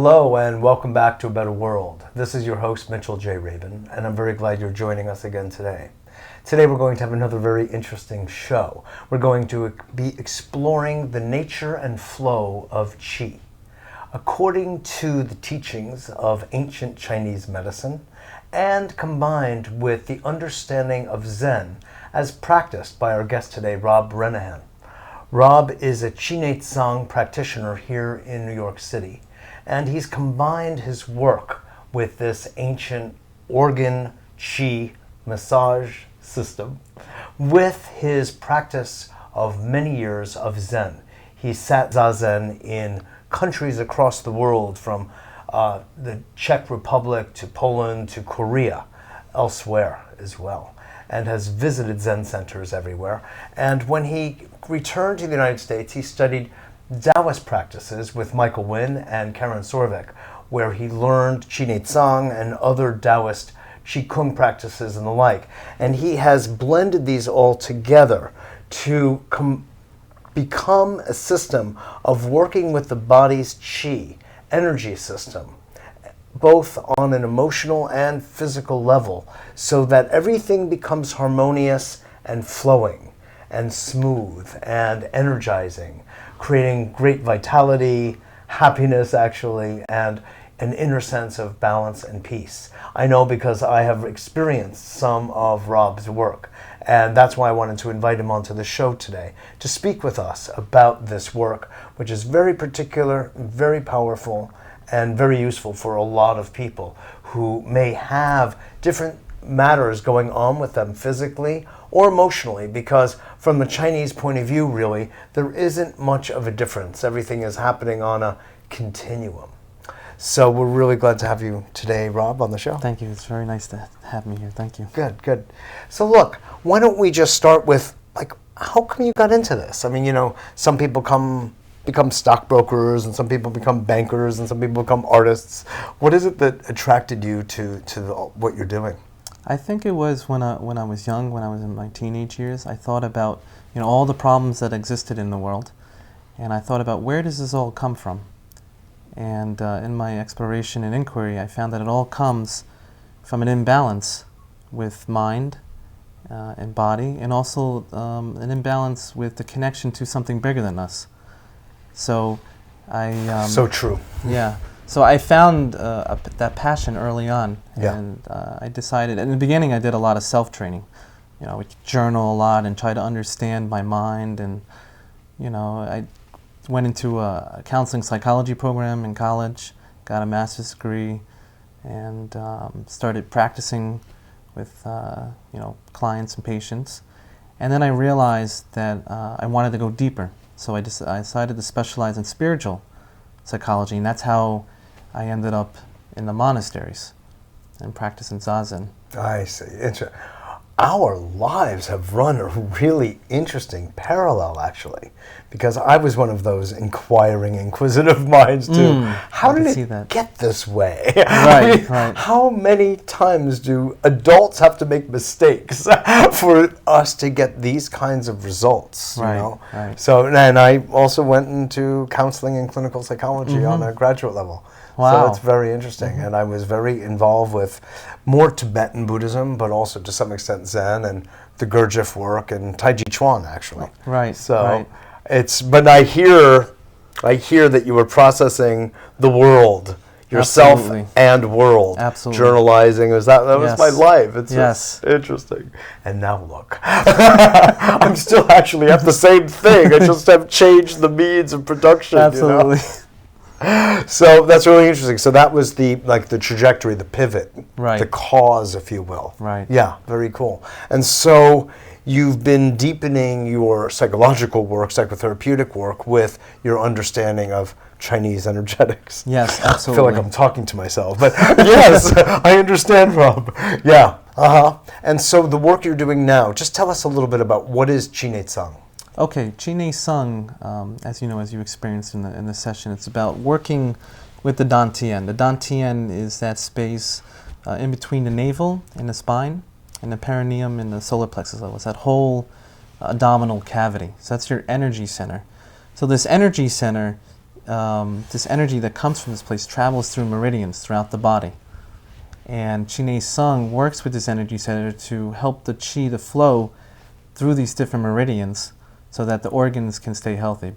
Hello and welcome back to A Better World. This is your host, Mitchell Jay Rabin, and I'm very glad you're joining us again today. Today we're going to have another very interesting show. We're going to be exploring the nature and flow of qi. According to the teachings of ancient Chinese medicine, and combined with the understanding of Zen as practiced by our guest today, Rob Renehan. Rob is a Qi Tsang practitioner here in New York City, and he's combined his work with this ancient organ qi massage system with his practice of many years of Zen. He sat Zazen in countries across the world, from the Czech Republic to Poland to Korea, elsewhere as well, and has visited Zen centers everywhere. And when he returned to the United States, he studied Taoist practices with Michael Wynn and Karen Sorvik, where he learned Qi Tsang and other Taoist Qigong practices and the like. And he has blended these all together to become a system of working with the body's qi, energy system, both on an emotional and physical level, so that everything becomes harmonious and flowing and smooth and energizing, creating great vitality, happiness actually, and an inner sense of balance and peace. I know because I have experienced some of Rob's work, and that's why I wanted to invite him onto the show today to speak with us about this work, which is very particular, very powerful, and very useful for a lot of people who may have different matters going on with them physically or emotionally, because from the Chinese point of view, really, there isn't much of a difference. Everything is happening on a continuum. So we're really glad to have you today, Rob, on the show. Thank you. It's very nice to have me here. Thank you. Good, good. So look, why don't we just start with, how come you got into this? I mean, some people become stockbrokers, and some people become bankers, and some people become artists. What is it that attracted you to what you're doing? I think it was when I was young, when I was in my teenage years. I thought about all the problems that existed in the world, and I thought about, where does this all come from? And in my exploration and inquiry, I found that it all comes from an imbalance with mind and body, and also an imbalance with the connection to something bigger than us. So so true. Yeah. So I found that passion early on, Yeah. and I decided. In the beginning, I did a lot of self-training. I would journal a lot and try to understand my mind, and I went into a counseling psychology program in college, got a master's degree, and started practicing with clients and patients. And then I realized that I wanted to go deeper, so I decided to specialize in spiritual psychology, and that's how I ended up in the monasteries and practicing Zazen. I see. Our lives have run a really interesting parallel, actually, because I was one of those inquiring, inquisitive minds too. How did it get this way? Right, right. How many times do adults have to make mistakes for us to get these kinds of results? Right. So, and I also went into counseling and clinical psychology on a graduate level. Wow. So that's very interesting. And I was very involved with more Tibetan Buddhism, but also to some extent Zen and the Gurdjieff work and Tai Chi Chuan, actually. Right. So but I hear that you were processing the world, yourself. Absolutely. And world. Absolutely. Journalizing. That was my life. It's just interesting. And now look, I'm still actually at the same thing. I just have changed the means of production. Absolutely. So that's really interesting. So that was the trajectory, the pivot, right, the cause, if you will. Right. Yeah, very cool. And so you've been deepening your psychological work, psychotherapeutic work, with your understanding of Chinese energetics. Yes, absolutely. I feel like I'm talking to myself, but yes, I understand, Rob. Yeah. And so the work you're doing now, just tell us a little bit about what is Qi Tsang. Okay, Qi Tsang, as you know, as you experienced in the session, it's about working with the Dantian. The Dantian is that space in between the navel and the spine, and the perineum and the solar plexus level. It's that whole abdominal cavity. So that's your energy center. So this energy center this energy that comes from this place travels through meridians throughout the body. And Chine Sung works with this energy center to help the chi to flow through these different meridians so that the organs can stay healthy.